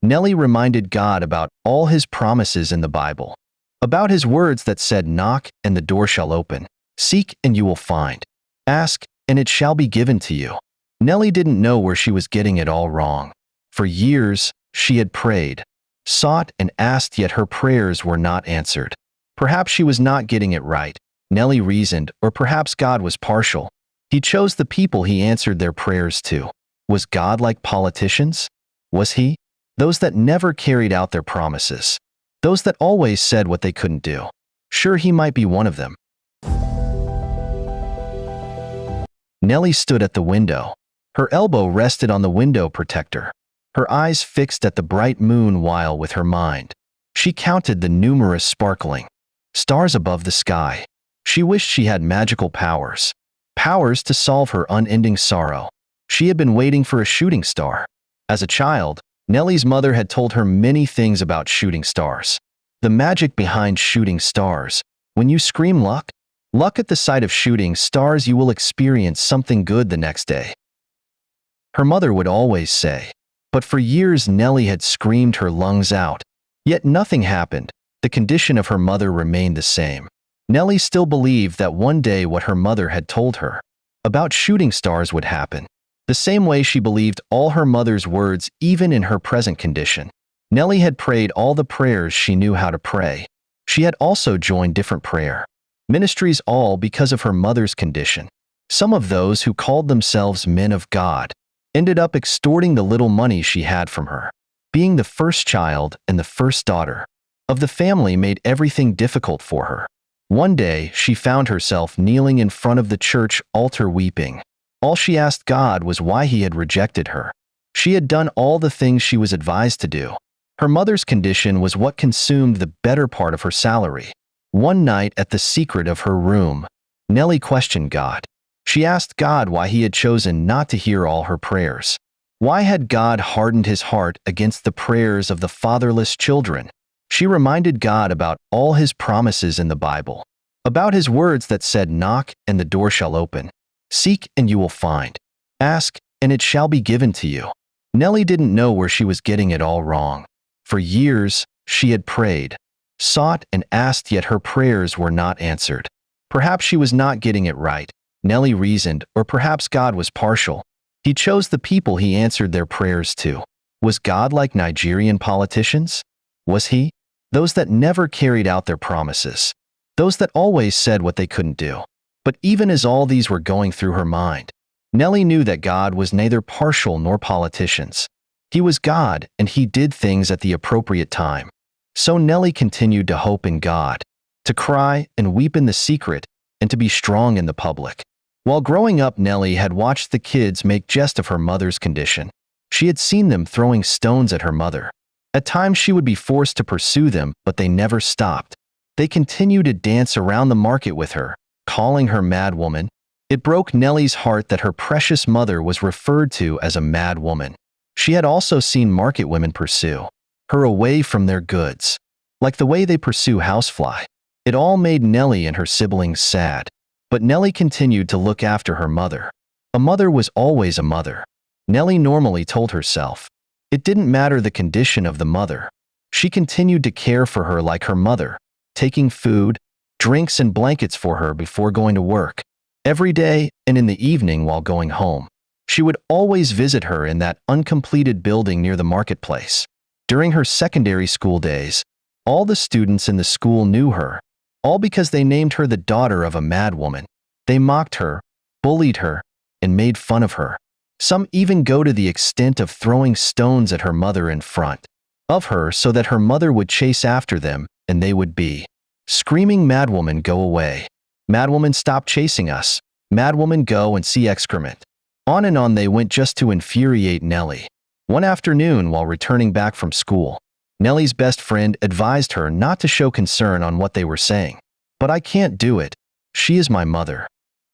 Nellie reminded God about all his promises in the Bible, about his words that said, "Knock, and the door shall open. Seek, and you will find. Ask, and it shall be given to you." Nellie didn't know where she was getting it all wrong. For years, she had prayed, sought, and asked, yet her prayers were not answered. Perhaps she was not getting it right, Nellie reasoned, or perhaps God was partial. He chose the people he answered their prayers to. Was God like politicians? Was he? Those that never carried out their promises. Those that always said what they couldn't do. Sure, he might be one of them. Nellie stood at the window. Her elbow rested on the window protector, her eyes fixed at the bright moon while with her mind she counted the numerous sparkling stars above the sky. She wished she had magical powers, powers to solve her unending sorrow. She had been waiting for a shooting star. As a child, Nellie's mother had told her many things about shooting stars. The magic behind shooting stars. When you scream luck, luck at the sight of shooting stars, you will experience something good the next day. Her mother would always say. But for years Nellie had screamed her lungs out. Yet nothing happened. The condition of her mother remained the same. Nellie still believed that one day what her mother had told her about shooting stars would happen. The same way she believed all her mother's words even in her present condition. Nellie had prayed all the prayers she knew how to pray. She had also joined different prayer ministries, all because of her mother's condition. Some of those who called themselves men of God ended up extorting the little money she had from her. Being the first child and the first daughter of the family made everything difficult for her. One day, she found herself kneeling in front of the church altar weeping. All she asked God was why he had rejected her. She had done all the things she was advised to do. Her mother's condition was what consumed the better part of her salary. One night at the secret of her room, Nellie questioned God. She asked God why he had chosen not to hear all her prayers. Why had God hardened his heart against the prayers of the fatherless children? She reminded God about all his promises in the Bible, about his words that said, "Knock, and the door shall open. Seek, and you will find. Ask, and it shall be given to you." Nellie didn't know where she was getting it all wrong. For years, she had prayed, sought, and asked, yet her prayers were not answered. Perhaps she was not getting it right, Nellie reasoned, or perhaps God was partial. He chose the people he answered their prayers to. Was God like Nigerian politicians? Was he? Those that never carried out their promises. Those that always said what they couldn't do. But even as all these were going through her mind, Nellie knew that God was neither partial nor politicians. He was God, and he did things at the appropriate time. So Nellie continued to hope in God, to cry and weep in the secret, and to be strong in the public. While growing up, Nellie had watched the kids make jest of her mother's condition. She had seen them throwing stones at her mother. At times she would be forced to pursue them, but they never stopped. They continued to dance around the market with her, calling her mad woman. It broke Nellie's heart that her precious mother was referred to as a mad woman. She had also seen market women pursue her away from their goods, like the way they pursue housefly. It all made Nellie and her siblings sad. But Nellie continued to look after her mother. A mother was always a mother. Nellie normally told herself. It didn't matter the condition of the mother. She continued to care for her like her mother, taking food, drinks, and blankets for her before going to work. Every day and in the evening while going home, she would always visit her in that uncompleted building near the marketplace. During her secondary school days, all the students in the school knew her, all because they named her the daughter of a mad woman. They mocked her, bullied her, and made fun of her. Some even go to the extent of throwing stones at her mother in front of her so that her mother would chase after them and they would be screaming, "Madwoman, go away. Madwoman, stop chasing us. Madwoman, go and see excrement." On and on they went just to infuriate Nellie. One afternoon while returning back from school, Nellie's best friend advised her not to show concern on what they were saying. "But I can't do it. She is my mother."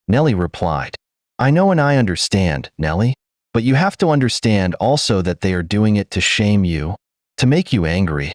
Nellie replied, "I know and I understand, Nellie, but you have to understand also that they are doing it to shame you, to make you angry."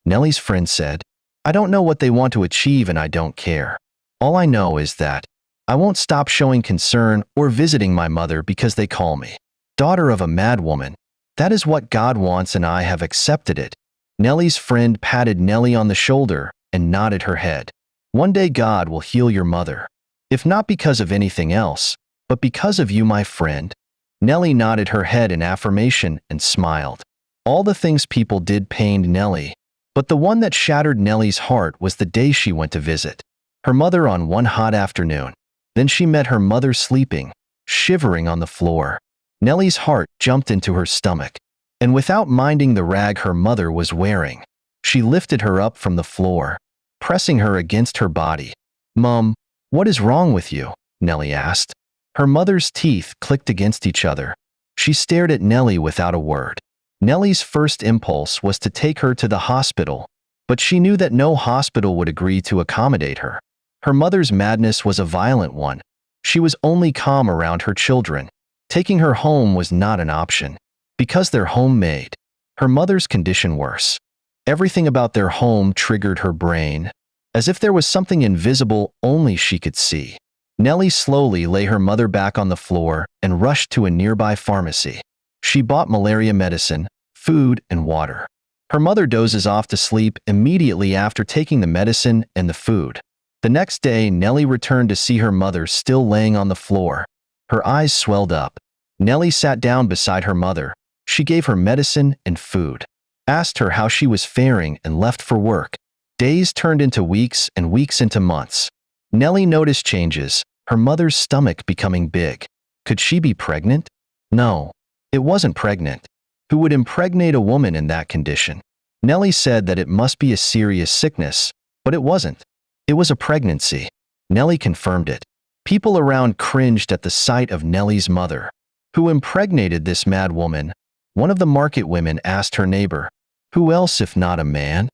Nellie's friend said, "I don't know what they want to achieve and I don't care. All I know is that I won't stop showing concern or visiting my mother because they call me daughter of a mad woman." That is what God wants and I have accepted it. Nellie's friend patted Nellie on the shoulder and nodded her head. One day God will heal your mother. If not because of anything else, but because of you, my friend. Nellie nodded her head in affirmation and smiled. All the things people did pained Nellie, but the one that shattered Nellie's heart was the day she went to visit her mother on one hot afternoon. Then she met her mother sleeping, shivering on the floor. Nellie's heart jumped into her stomach, and without minding the rag her mother was wearing, she lifted her up from the floor, pressing her against her body. "Mom, what is wrong with you?" Nellie asked. Her mother's teeth clicked against each other. She stared at Nellie without a word. Nellie's first impulse was to take her to the hospital, but she knew that no hospital would agree to accommodate her. Her mother's madness was a violent one. She was only calm around her children. Taking her home was not an option, because they're homemade. Her mother's condition worse. Everything about their home triggered her brain, as if there was something invisible only she could see. Nellie slowly lay her mother back on the floor and rushed to a nearby pharmacy. She bought malaria medicine, food, and water. Her mother dozes off to sleep immediately after taking the medicine and the food. The next day, Nellie returned to see her mother still laying on the floor. Her eyes swelled up. Nellie sat down beside her mother. She gave her medicine and food, asked her how she was faring, and left for work. Days turned into weeks and weeks into months. Nellie noticed changes, her mother's stomach becoming big. Could she be pregnant? No, it wasn't pregnant. Who would impregnate a woman in that condition? Nellie said that it must be a serious sickness, but it wasn't. It was a pregnancy. Nellie confirmed it. People around cringed at the sight of Nellie's mother. Who impregnated this mad woman? One of the market women asked her neighbor. Who else if not a man?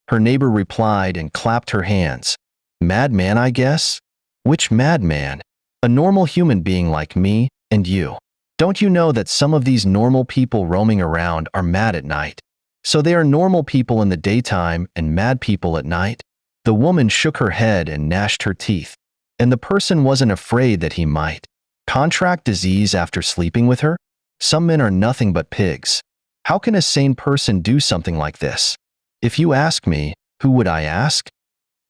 Her neighbor replied and clapped her hands. Madman, I guess? Which madman? A normal human being like me and you. Don't you know that some of these normal people roaming around are mad at night? So they are normal people in the daytime and mad people at night? The woman shook her head and gnashed her teeth. And the person wasn't afraid that he might contract disease after sleeping with her? Some men are nothing but pigs. How can a sane person do something like this? If you ask me, who would I ask?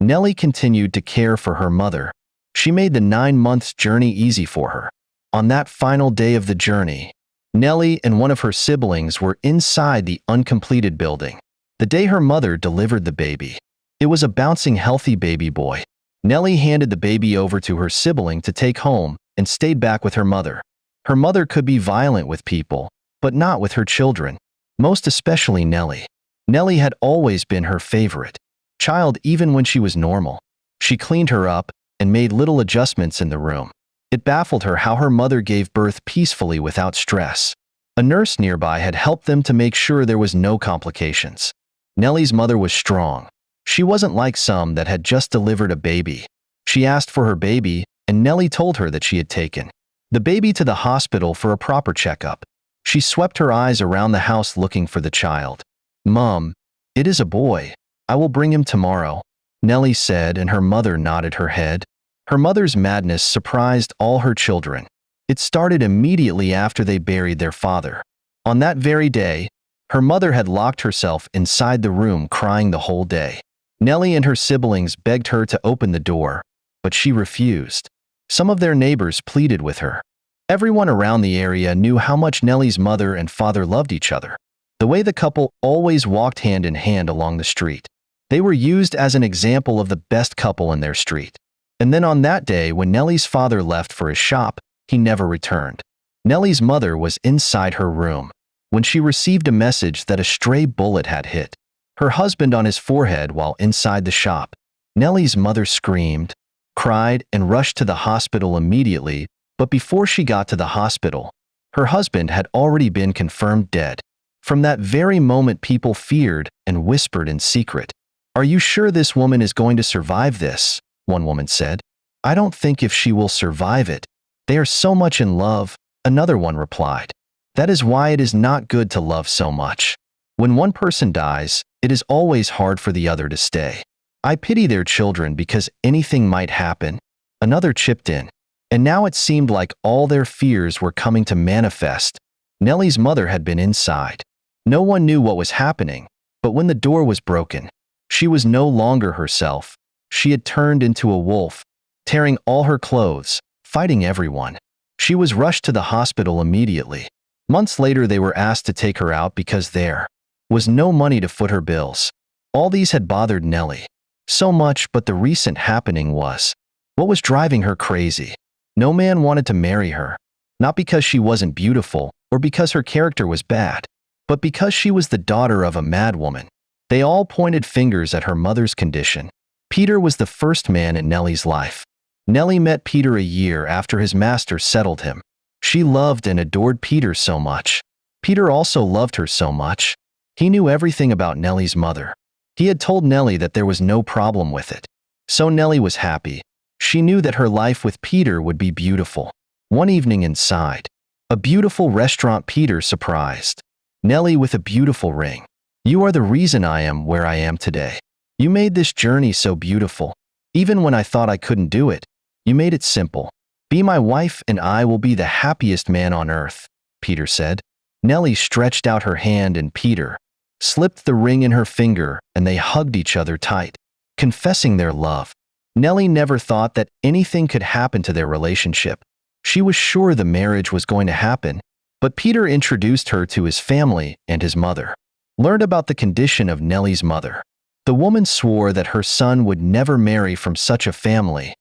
Nellie continued to care for her mother. She made the 9 months journey easy for her. On that final day of the journey, Nellie and one of her siblings were inside the uncompleted building. The day her mother delivered the baby. It was a bouncing, healthy baby boy. Nellie handed the baby over to her sibling to take home and stayed back with her mother. Her mother could be violent with people, but not with her children, most especially Nellie. Nellie had always been her favorite child even when she was normal. She cleaned her up and made little adjustments in the room. It baffled her how her mother gave birth peacefully without stress. A nurse nearby had helped them to make sure there was no complications. Nellie's mother was strong. She wasn't like some that had just delivered a baby. She asked for her baby, and Nellie told her that she had taken the baby to the hospital for a proper checkup. She swept her eyes around the house looking for the child. Mom, it is a boy. I will bring him tomorrow, Nellie said, and her mother nodded her head. Her mother's madness surprised all her children. It started immediately after they buried their father. On that very day, her mother had locked herself inside the room crying the whole day. Nellie and her siblings begged her to open the door, but she refused. Some of their neighbors pleaded with her. Everyone around the area knew how much Nellie's mother and father loved each other. The way the couple always walked hand in hand along the street. They were used as an example of the best couple in their street. And then on that day when Nellie's father left for his shop, he never returned. Nellie's mother was inside her room when she received a message that a stray bullet had hit her husband on his forehead while inside the shop. Nellie's mother screamed, cried, and rushed to the hospital immediately, but before she got to the hospital, her husband had already been confirmed dead. From that very moment, people feared and whispered in secret. Are you sure this woman is going to survive this? One woman said. I don't think if she will survive it. They are so much in love, another one replied. That is why it is not good to love so much. When one person dies, it is always hard for the other to stay. I pity their children because anything might happen. Another chipped in. And now it seemed like all their fears were coming to manifest. Nellie's mother had been inside. No one knew what was happening, but when the door was broken, she was no longer herself. She had turned into a wolf, tearing all her clothes, fighting everyone. She was rushed to the hospital immediately. Months later, they were asked to take her out because there was no money to foot her bills. All these had bothered Nellie so much, but the recent happening was what was driving her crazy. No man wanted to marry her, not because she wasn't beautiful or because her character was bad, but because she was the daughter of a madwoman. They all pointed fingers at her mother's condition. Peter was the first man in Nellie's life. Nellie met Peter a year after his master settled him. She loved and adored Peter so much. Peter also loved her so much. He knew everything about Nellie's mother. He had told Nellie that there was no problem with it. So Nellie was happy. She knew that her life with Peter would be beautiful. One evening inside a beautiful restaurant, Peter surprised Nellie with a beautiful ring. "You are the reason I am where I am today. You made this journey so beautiful. Even when I thought I couldn't do it, you made it simple. Be my wife and I will be the happiest man on earth," Peter said. Nellie stretched out her hand and Peter slipped the ring in her finger, and they hugged each other tight, confessing their love. Nellie never thought that anything could happen to their relationship. She was sure the marriage was going to happen, but Peter introduced her to his family and his mother. Learned about the condition of Nellie's mother. The woman swore that her son would never marry from such a family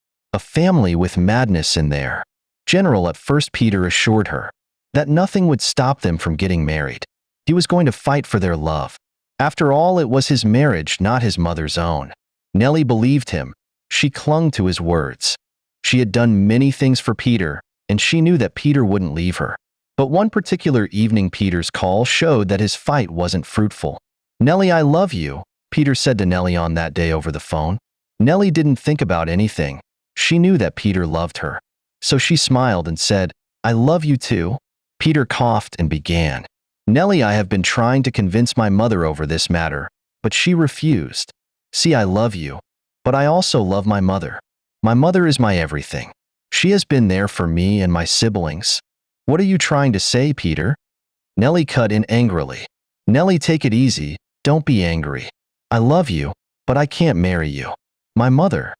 with madness in there. General, at first Peter assured her that nothing would stop them from getting married. He was going to fight for their love. After all, it was his marriage, not his mother's own. Nellie believed him. She clung to his words. She had done many things for Peter, and she knew that Peter wouldn't leave her. But one particular evening, Peter's call showed that his fight wasn't fruitful. "Nellie, I love you," Peter said to Nellie on that day over the phone. Nellie didn't think about anything. She knew that Peter loved her. So she smiled and said, "I love you too." Peter coughed and began. "Nellie, I have been trying to convince my mother over this matter, but she refused. See, I love you, but I also love my mother. My mother is my everything. She has been there for me and my siblings." "What are you trying to say, Peter?" Nellie cut in angrily. "Nellie, take it easy. Don't be angry. I love you, but I can't marry you. My mother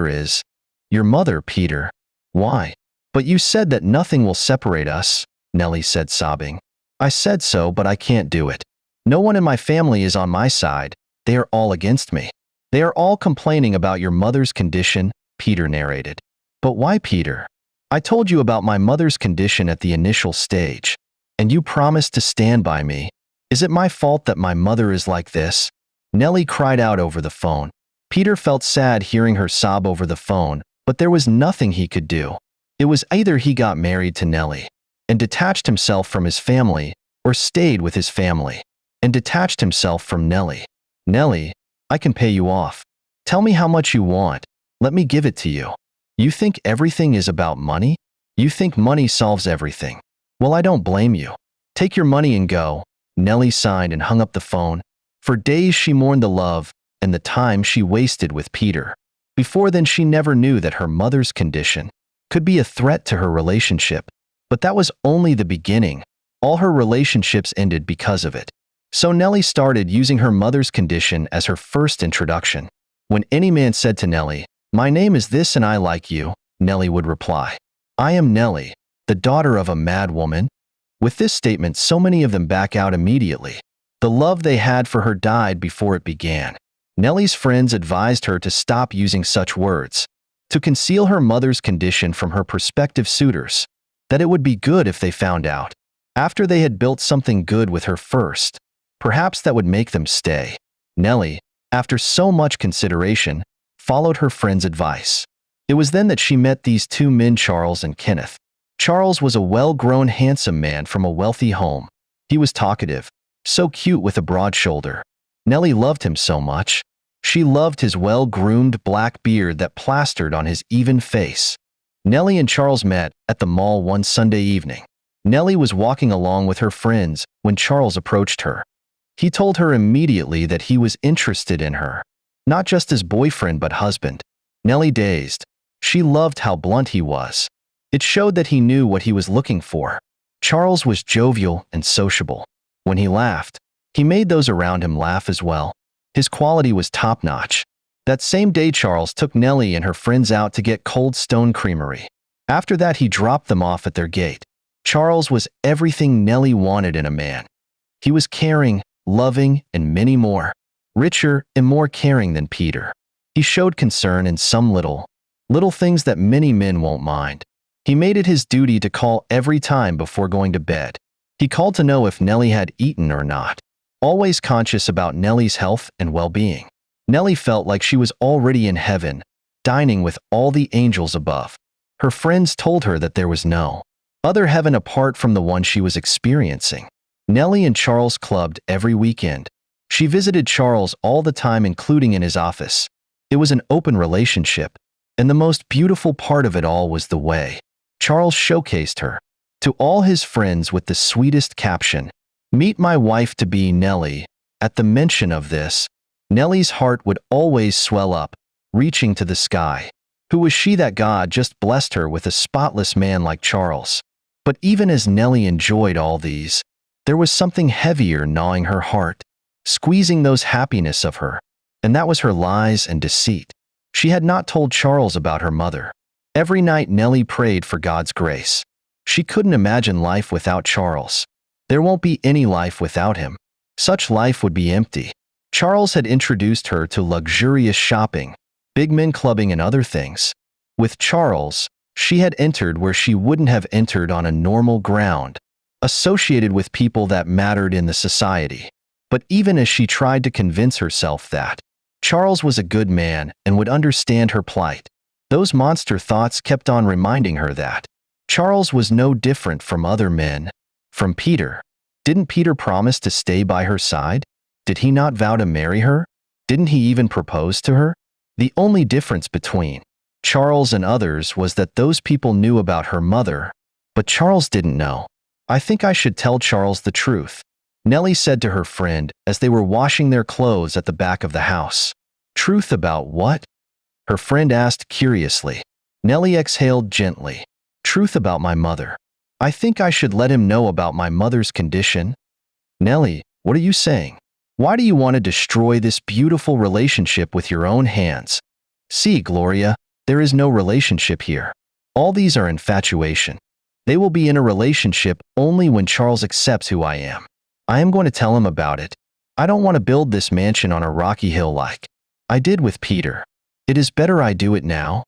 is your mother, Peter." "Why?" "But you said that nothing will separate us," Nellie said, sobbing. "I said so, but I can't do it. No one in my family is on my side. They are all against me. They are all complaining about your mother's condition," Peter narrated. "But why, Peter? I told you about my mother's condition at the initial stage, and you promised to stand by me. Is it my fault that my mother is like this?" Nellie cried out over the phone. Peter felt sad hearing her sob over the phone, but there was nothing he could do. It was either he got married to Nellie and detached himself from his family, or stayed with his family and detached himself from Nellie. "Nellie, I can pay you off. Tell me how much you want. Let me give it to you. You think everything is about money? You think money solves everything. Well, I don't blame you. Take your money and go." Nellie sighed and hung up the phone. For days she mourned the love and the time she wasted with Peter. Before then, she never knew that her mother's condition could be a threat to her relationship. But that was only the beginning. All her relationships ended because of it. So Nellie started using her mother's condition as her first introduction. When any man said to Nellie, "My name is this and I like you," Nellie would reply, "I am Nellie, the daughter of a mad woman." With this statement, so many of them back out immediately. The love they had for her died before it began. Nellie's friends advised her to stop using such words, to conceal her mother's condition from her prospective suitors, that it would be good if they found out. After they had built something good with her first, perhaps that would make them stay. Nellie, after so much consideration, followed her friend's advice. It was then that she met these two men, Charles and Kenneth. Charles was a well-grown, handsome man from a wealthy home. He was talkative, so cute with a broad shoulder. Nellie loved him so much. She loved his well-groomed black beard that plastered on his even face. Nellie and Charles met at the mall one Sunday evening. Nellie was walking along with her friends when Charles approached her. He told her immediately that he was interested in her, not just as boyfriend but husband. Nellie dazed. She loved how blunt he was. It showed that he knew what he was looking for. Charles was jovial and sociable. When he laughed, he made those around him laugh as well. His quality was top-notch. That same day, Charles took Nellie and her friends out to get Cold Stone Creamery. After that, he dropped them off at their gate. Charles was everything Nellie wanted in a man. He was caring, loving, and many more. Richer and more caring than Peter. He showed concern in some little things that many men won't mind. He made it his duty to call every time before going to bed. He called to know if Nellie had eaten or not. Always conscious about Nellie's health and well-being. Nellie felt like she was already in heaven, dining with all the angels above. Her friends told her that there was no other heaven apart from the one she was experiencing. Nellie and Charles clubbed every weekend. She visited Charles all the time, including in his office. It was an open relationship, and the most beautiful part of it all was the way Charles showcased her to all his friends with the sweetest caption, "Meet my wife-to-be, Nellie." At the mention of this, Nellie's heart would always swell up, reaching to the sky. Who was she that God just blessed her with a spotless man like Charles? But even as Nellie enjoyed all these, there was something heavier gnawing her heart, squeezing those happiness of her, and that was her lies and deceit. She had not told Charles about her mother. Every night Nellie prayed for God's grace. She couldn't imagine life without Charles. There won't be any life without him. Such life would be empty. Charles had introduced her to luxurious shopping, big men clubbing and other things. With Charles, she had entered where she wouldn't have entered on a normal ground, associated with people that mattered in the society. But even as she tried to convince herself that Charles was a good man and would understand her plight, those monster thoughts kept on reminding her that Charles was no different from other men, from Peter. Didn't Peter promise to stay by her side? Did he not vow to marry her? Didn't he even propose to her? The only difference between Charles and others was that those people knew about her mother, but Charles didn't know. "I think I should tell Charles the truth," Nellie said to her friend as they were washing their clothes at the back of the house. "Truth about what?" her friend asked curiously. Nellie exhaled gently. "Truth about my mother. I think I should let him know about my mother's condition." "Nellie, what are you saying? Why do you want to destroy this beautiful relationship with your own hands?" "See, Gloria, there is no relationship here. All these are infatuation. They will be in a relationship only when Charles accepts who I am. I am going to tell him about it. I don't want to build this mansion on a rocky hill like I did with Peter. It is better I do it now."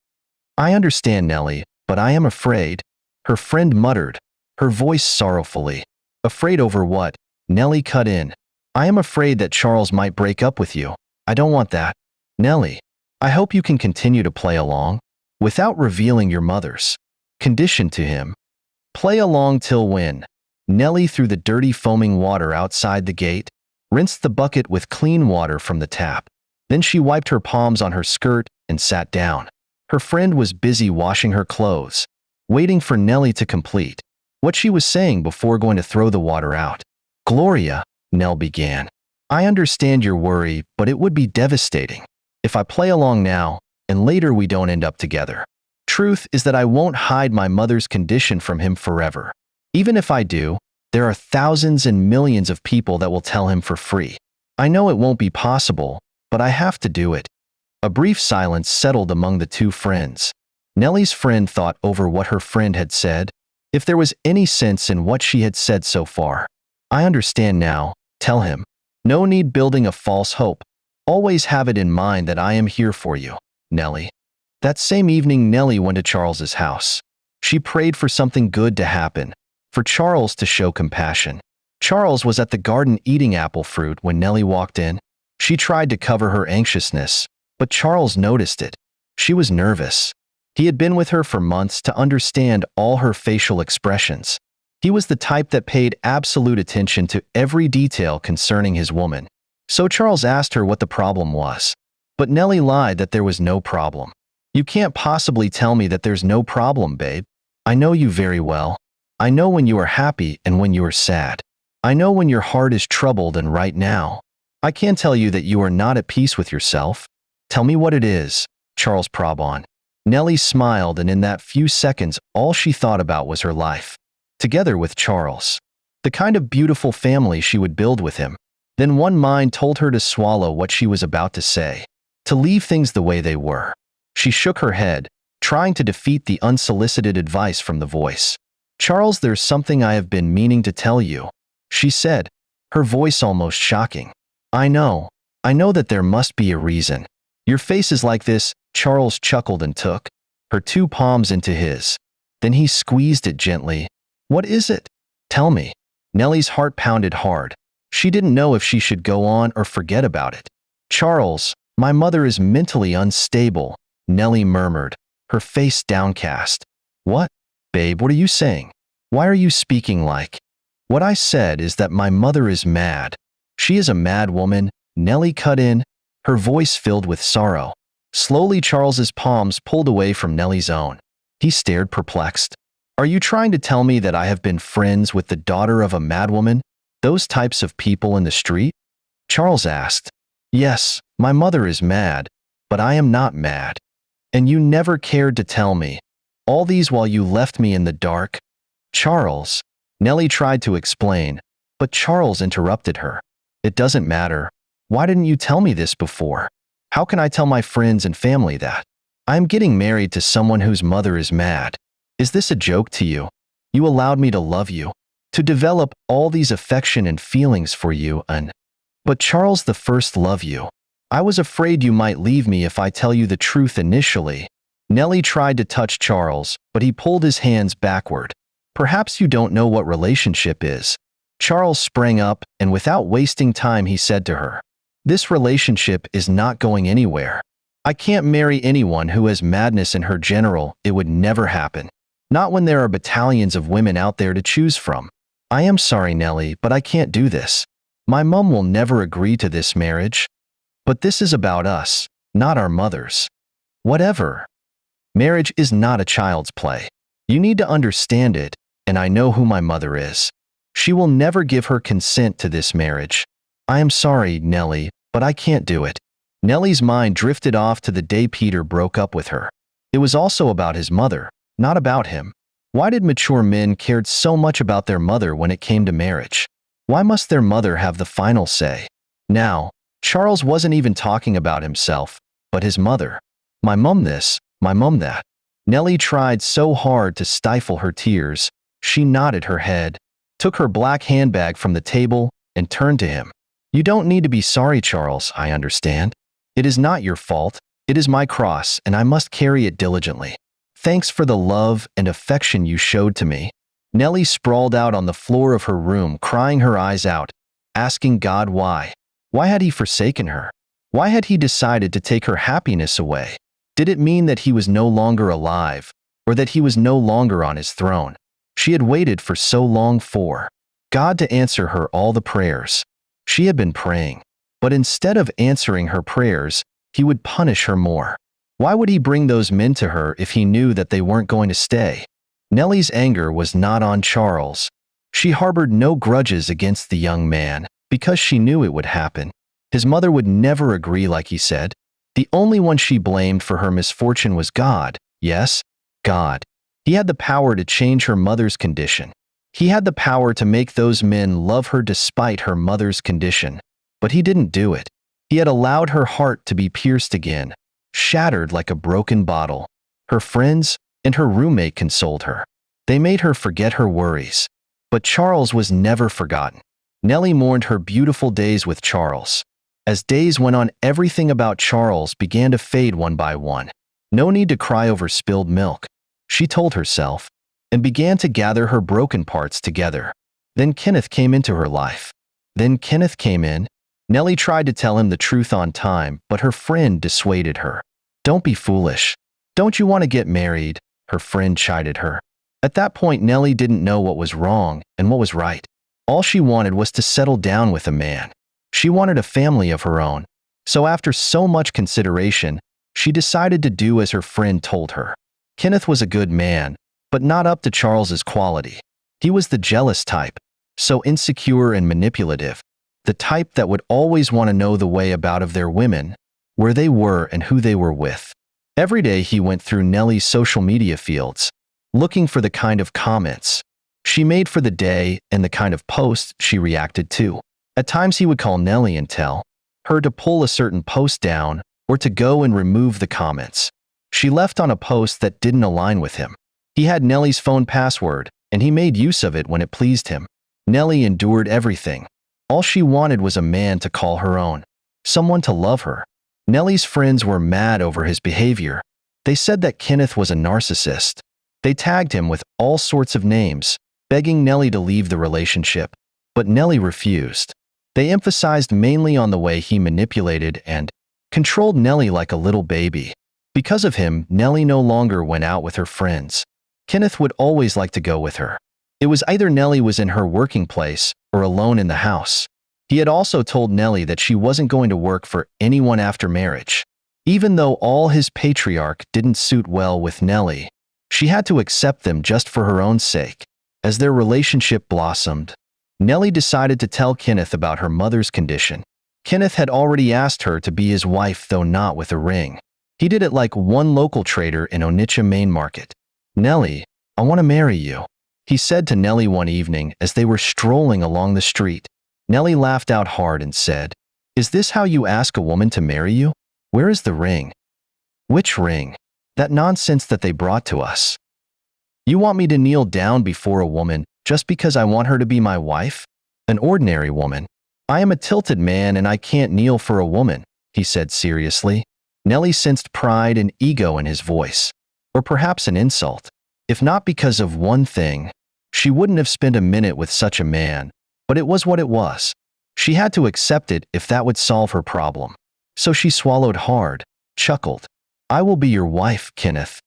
"I understand, Nellie, but I am afraid," her friend muttered, her voice sorrowfully. "Afraid over what?" Nellie cut in. "I am afraid that Charles might break up with you. I don't want that. Nellie, I hope you can continue to play along without revealing your mother's condition to him." "Play along till when?" Nellie threw the dirty foaming water outside the gate, rinsed the bucket with clean water from the tap. Then she wiped her palms on her skirt and sat down. Her friend was busy washing her clothes, waiting for Nellie to complete what she was saying before going to throw the water out. "Gloria," Nell began, "I understand your worry, but it would be devastating if I play along now and later we don't end up together. Truth is that I won't hide my mother's condition from him forever. Even if I do, there are thousands and millions of people that will tell him for free. I know it won't be possible, but I have to do it." A brief silence settled among the two friends. Nellie's friend thought over what her friend had said, if there was any sense in what she had said so far. "I understand now. Tell him. No need building a false hope. Always have it in mind that I am here for you, Nellie." That same evening, Nellie went to Charles's house. She prayed for something good to happen, for Charles to show compassion. Charles was at the garden eating apple fruit when Nellie walked in. She tried to cover her anxiousness, but Charles noticed it. She was nervous. He had been with her for months to understand all her facial expressions. He was the type that paid absolute attention to every detail concerning his woman. So Charles asked her what the problem was. But Nellie lied that there was no problem. "You can't possibly tell me that there's no problem, babe. I know you very well. I know when you are happy and when you are sad. I know when your heart is troubled and right now. I can't tell you that you are not at peace with yourself. Tell me what it is," Charles probed on. Nellie smiled, and in that few seconds, all she thought about was her life. together with Charles. The kind of beautiful family she would build with him. Then one mind told her to swallow what she was about to say, to leave things the way they were. She shook her head, trying to defeat the unsolicited advice from the voice. "Charles, there's something I have been meaning to tell you," she said, her voice almost shocking. I know that there must be a reason. Your face is like this." Charles chuckled and took her two palms into his. Then he squeezed it gently. "What is it? Tell me." Nellie's heart pounded hard. She didn't know if she should go on or forget about it. "Charles, my mother is mentally unstable," Nellie murmured, her face downcast. "What? Babe, what are you saying? Why are you speaking like—" "What I said is that my mother is mad. She is a mad woman," Nellie cut in, her voice filled with sorrow. Slowly Charles's palms pulled away from Nellie's own. He stared perplexed. "Are you trying to tell me that I have been friends with the daughter of a madwoman? Those types of people in the street?" Charles asked. "Yes, my mother is mad, but I am not mad. And you never cared to tell me. All these while you left me in the dark." "Charles," Nellie tried to explain, but Charles interrupted her. "It doesn't matter. Why didn't you tell me this before? How can I tell my friends and family that? I am getting married to someone whose mother is mad. Is this a joke to you? You allowed me to love you, to develop all these affection and feelings for you, and— But Charles, the first love you. I was afraid you might leave me if I tell you the truth initially." Nellie tried to touch Charles, but he pulled his hands backward. "Perhaps you don't know what relationship is." Charles sprang up, and without wasting time he said to her, "This relationship is not going anywhere. I can't marry anyone who has madness in her. General, it would never happen. Not when there are battalions of women out there to choose from. I am sorry, Nellie, but I can't do this. My mom will never agree to this marriage. But this is about us, not our mothers. Whatever. Marriage is not a child's play. You need to understand it, and I know who my mother is. She will never give her consent to this marriage. I am sorry, Nellie, but I can't do it." Nellie's mind drifted off to the day Peter broke up with her. It was also about his mother, not about him. Why did mature men care so much about their mother when it came to marriage? Why must their mother have the final say? Now, Charles wasn't even talking about himself, but his mother. "My mum this, my mum that." Nellie tried so hard to stifle her tears. She nodded her head, took her black handbag from the table, and turned to him. "You don't need to be sorry, Charles, I understand. It is not your fault. It is my cross, and I must carry it diligently. Thanks for the love and affection you showed to me." Nellie sprawled out on the floor of her room, crying her eyes out, asking God why. Why had he forsaken her? Why had he decided to take her happiness away? Did it mean that he was no longer alive, or that he was no longer on his throne? She had waited for so long for God to answer her all the prayers. She had been praying, but instead of answering her prayers, he would punish her more. Why would he bring those men to her if he knew that they weren't going to stay? Nellie's anger was not on Charles. She harbored no grudges against the young man, because she knew it would happen. His mother would never agree, like he said. The only one she blamed for her misfortune was God. Yes, God. He had the power to change her mother's condition. He had the power to make those men love her despite her mother's condition. But he didn't do it. He had allowed her heart to be pierced again, shattered like a broken bottle. Her friends and her roommate consoled her. They made her forget her worries. But Charles was never forgotten. Nellie mourned her beautiful days with Charles. As days went on, everything about Charles began to fade one by one. No need to cry over spilled milk, she told herself, and began to gather her broken parts together. Then Kenneth came into her life. Nellie tried to tell him the truth on time, but her friend dissuaded her. "Don't be foolish. Don't you want to get married?" her friend chided her. At that point, Nellie didn't know what was wrong and what was right. All she wanted was to settle down with a man. She wanted a family of her own. So after so much consideration, she decided to do as her friend told her. Kenneth was a good man, but not up to Charles's quality. He was the jealous type, so insecure and manipulative, the type that would always want to know the way about of their women, where they were and who they were with. Every day he went through Nellie's social media fields, looking for the kind of comments, she made for the day and the kind of posts she reacted to. At times he would call Nellie and tell her to pull a certain post down or to go and remove the comments she left on a post that didn't align with him. He had Nellie's phone password, and he made use of it when it pleased him. Nellie endured everything. All she wanted was a man to call her own, someone to love her. Nellie's friends were mad over his behavior. They said that Kenneth was a narcissist. They tagged him with all sorts of names, begging Nellie to leave the relationship. But Nellie refused. They emphasized mainly on the way he manipulated and controlled Nellie like a little baby. Because of him, Nellie no longer went out with her friends. Kenneth would always like to go with her. It was either Nellie was in her working place or alone in the house. He had also told Nellie that she wasn't going to work for anyone after marriage. Even though all his patriarch didn't suit well with Nellie, she had to accept them just for her own sake. As their relationship blossomed, Nellie decided to tell Kenneth about her mother's condition. Kenneth had already asked her to be his wife, though not with a ring. He did it like one local trader in Onitsha Main Market. "Nellie, I want to marry you," he said to Nellie one evening as they were strolling along the street. Nellie laughed out hard and said, "Is this how you ask a woman to marry you? Where is the ring?" "Which ring?" "That nonsense that they brought to us." "You want me to kneel down before a woman just because I want her to be my wife? An ordinary woman. I am a tilted man and I can't kneel for a woman," he said seriously. Nellie sensed pride and ego in his voice, or perhaps an insult. If not because of one thing, she wouldn't have spent a minute with such a man, but it was what it was. She had to accept it if that would solve her problem. So she swallowed hard, chuckled. "I will be your wife, Kenneth,"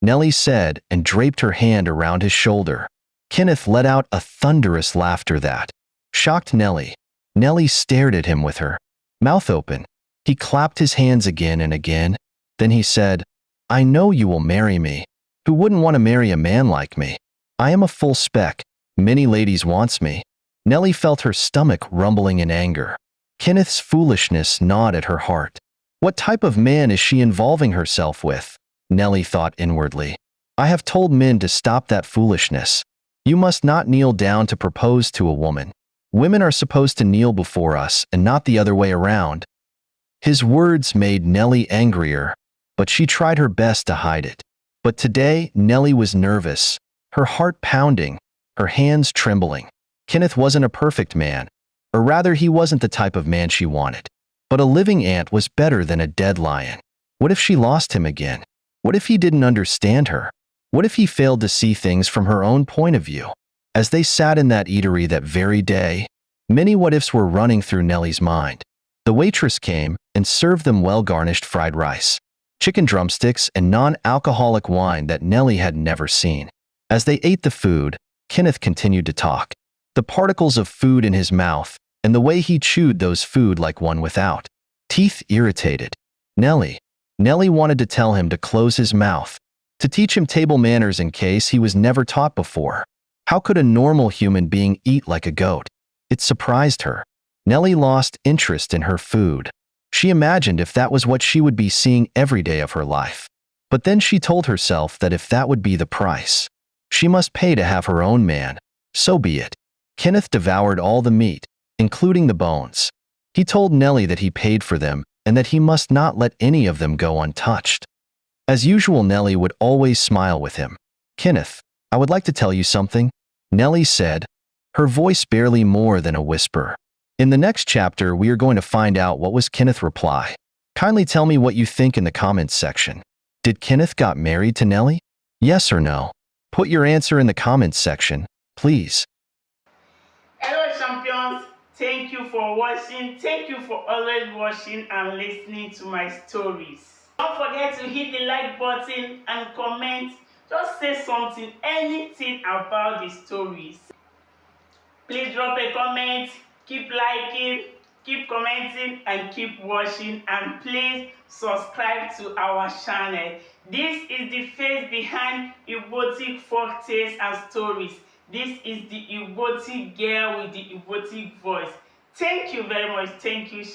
Nellie said and draped her hand around his shoulder. Kenneth let out a thunderous laughter that shocked Nellie. Nellie stared at him with her mouth open. He clapped his hands again and again. Then he said, "I know you will marry me. Who wouldn't want to marry a man like me? I am a full spec. Many ladies wants me." Nellie felt her stomach rumbling in anger. Kenneth's foolishness gnawed at her heart. What type of man is she involving herself with? Nellie thought inwardly. I have told men to stop that foolishness. You must not kneel down to propose to a woman. Women are supposed to kneel before us and not the other way around. His words made Nellie angrier, but she tried her best to hide it. But today, Nellie was nervous, her heart pounding, her hands trembling. Kenneth wasn't a perfect man, or rather he wasn't the type of man she wanted. But a living ant was better than a dead lion. What if she lost him again? What if he didn't understand her? What if he failed to see things from her own point of view? As they sat in that eatery that very day, many what-ifs were running through Nellie's mind. The waitress came and served them well-garnished fried rice, chicken drumsticks, and non-alcoholic wine that Nellie had never seen. As they ate the food, Kenneth continued to talk. The particles of food in his mouth, and the way he chewed those food like one without teeth irritated Nellie. Nellie wanted to tell him to close his mouth, to teach him table manners in case he was never taught before. How could a normal human being eat like a goat? It surprised her. Nellie lost interest in her food. She imagined if that was what she would be seeing every day of her life. But then she told herself that if that would be the price she must pay to have her own man, so be it. Kenneth devoured all the meat, including the bones. He told Nellie that he paid for them and that he must not let any of them go untouched. As usual, Nellie would always smile with him. "Kenneth, I would like to tell you something," Nellie said, her voice barely more than a whisper. In the next chapter, we are going to find out what was Kenneth's reply. Kindly tell me what you think in the comments section. Did Kenneth got married to Nellie? Yes or no? Put your answer in the comments section, please. Hello champions, thank you for watching. Thank you for always watching and listening to my stories. Don't forget to hit the like button and comment. Just say something, anything about the stories. Please drop a comment, keep liking, keep commenting, and keep watching. And please subscribe to our channel. This is the face behind Igbotic folk tales and stories. This is the Igbotic girl with the Igbotic voice. Thank you very much. Thank you.